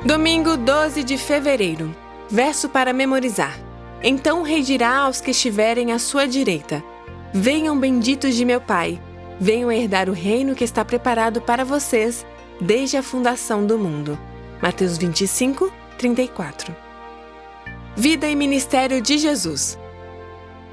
Domingo 12 de fevereiro. Verso para memorizar. Então o rei dirá aos que estiverem à sua direita: venham benditos de meu Pai, venham herdar o reino que está preparado para vocês desde a fundação do mundo. Mateus 25, 34. Vida e ministério de Jesus.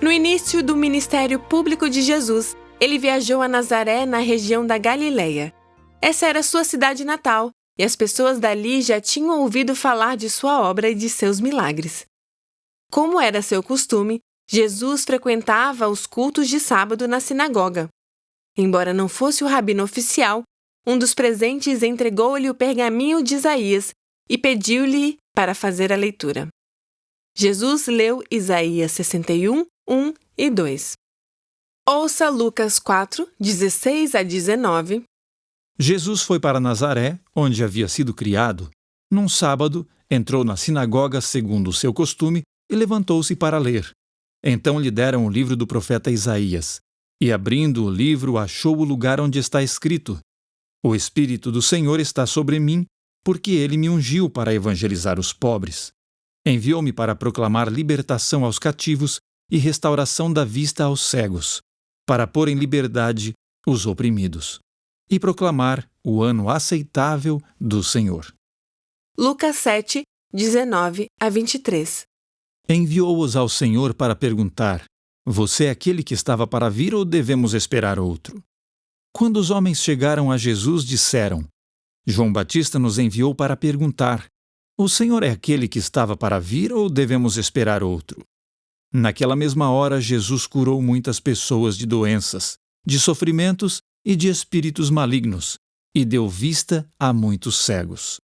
No início do ministério público de Jesus, ele viajou a Nazaré, na região da Galileia. Essa era sua cidade natal, e as pessoas dali já tinham ouvido falar de sua obra e de seus milagres. Como era seu costume, Jesus frequentava os cultos de sábado na sinagoga. Embora não fosse o rabino oficial, um dos presentes entregou-lhe o pergaminho de Isaías e pediu-lhe para fazer a leitura. Jesus leu Isaías 61, 1 e 2. Ouça Lucas 4, 16 a 19. Jesus foi para Nazaré, onde havia sido criado. Num sábado, entrou na sinagoga segundo o seu costume e levantou-se para ler. Então lhe deram o livro do profeta Isaías. E abrindo o livro, achou o lugar onde está escrito: O Espírito do Senhor está sobre mim, porque ele me ungiu para evangelizar os pobres. Enviou-me para proclamar libertação aos cativos e restauração da vista aos cegos, para pôr em liberdade os oprimidos, e proclamar o ano aceitável do Senhor. Lucas 7, 19 a 23. Enviou-os ao Senhor para perguntar: Você é aquele que estava para vir ou devemos esperar outro? Quando os homens chegaram a Jesus, disseram: João Batista nos enviou para perguntar: O Senhor é aquele que estava para vir ou devemos esperar outro? Naquela mesma hora, Jesus curou muitas pessoas de doenças, de sofrimentos e de espíritos malignos, e deu vista a muitos cegos.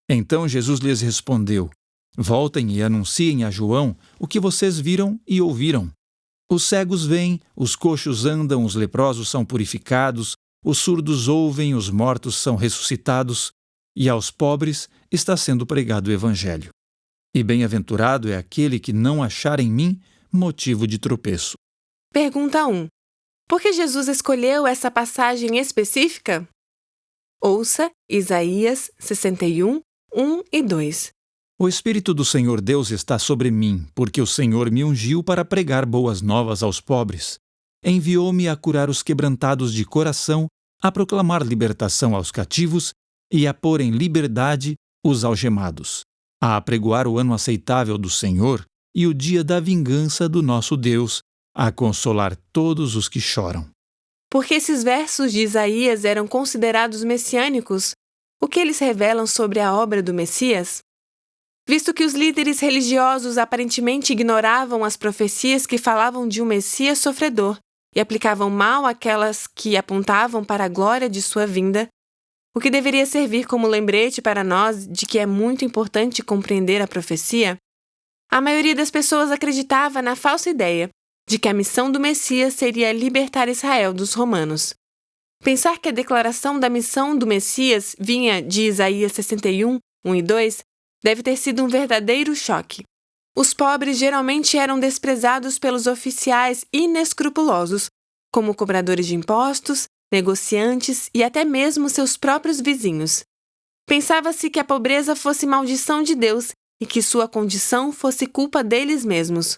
Então Jesus lhes respondeu: Voltem e anunciem a João o que vocês viram e ouviram. Os cegos veem, os coxos andam, os leprosos são purificados, os surdos ouvem, os mortos são ressuscitados, e aos pobres está sendo pregado o Evangelho. E bem-aventurado é aquele que não achar em mim motivo de tropeço. Pergunta 1. Por que Jesus escolheu essa passagem específica? Ouça Isaías 61, 1 e 2. O Espírito do Senhor Deus está sobre mim, porque o Senhor me ungiu para pregar boas novas aos pobres. Enviou-me a curar os quebrantados de coração, a proclamar libertação aos cativos e a pôr em liberdade os algemados, a apregoar o ano aceitável do Senhor e o dia da vingança do nosso Deus, a consolar todos os que choram. Porque esses versos de Isaías eram considerados messiânicos, o que eles revelam sobre a obra do Messias? Visto que os líderes religiosos aparentemente ignoravam as profecias que falavam de um Messias sofredor e aplicavam mal aquelas que apontavam para a glória de sua vinda, o que deveria servir como lembrete para nós de que é muito importante compreender a profecia, a maioria das pessoas acreditava na falsa ideia de que a missão do Messias seria libertar Israel dos romanos. Pensar que a declaração da missão do Messias vinha de Isaías 61, 1 e 2 deve ter sido um verdadeiro choque. Os pobres geralmente eram desprezados pelos oficiais inescrupulosos, como cobradores de impostos, negociantes e até mesmo seus próprios vizinhos. Pensava-se que a pobreza fosse maldição de Deus e que sua condição fosse culpa deles mesmos.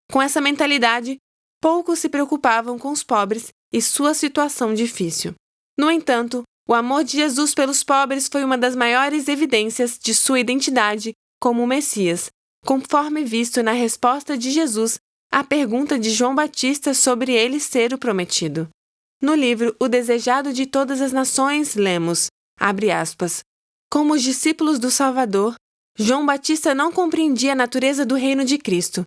Com essa mentalidade, poucos se preocupavam com os pobres e sua situação difícil. No entanto, o amor de Jesus pelos pobres foi uma das maiores evidências de sua identidade como o Messias, conforme visto na resposta de Jesus à pergunta de João Batista sobre ele ser o prometido. No livro O Desejado de Todas as Nações, lemos, abre aspas, como os discípulos do Salvador, João Batista não compreendia a natureza do reino de Cristo.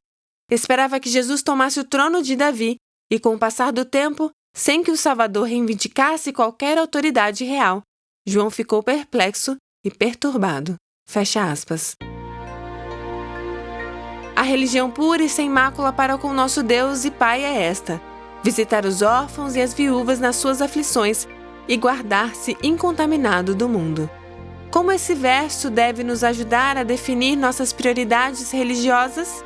Esperava que Jesus tomasse o trono de Davi e, com o passar do tempo, sem que o Salvador reivindicasse qualquer autoridade real, João ficou perplexo e perturbado. Fecha aspas. A religião pura e sem mácula para com nosso Deus e Pai é esta: visitar os órfãos e as viúvas nas suas aflições e guardar-se incontaminado do mundo. Como esse verso deve nos ajudar a definir nossas prioridades religiosas?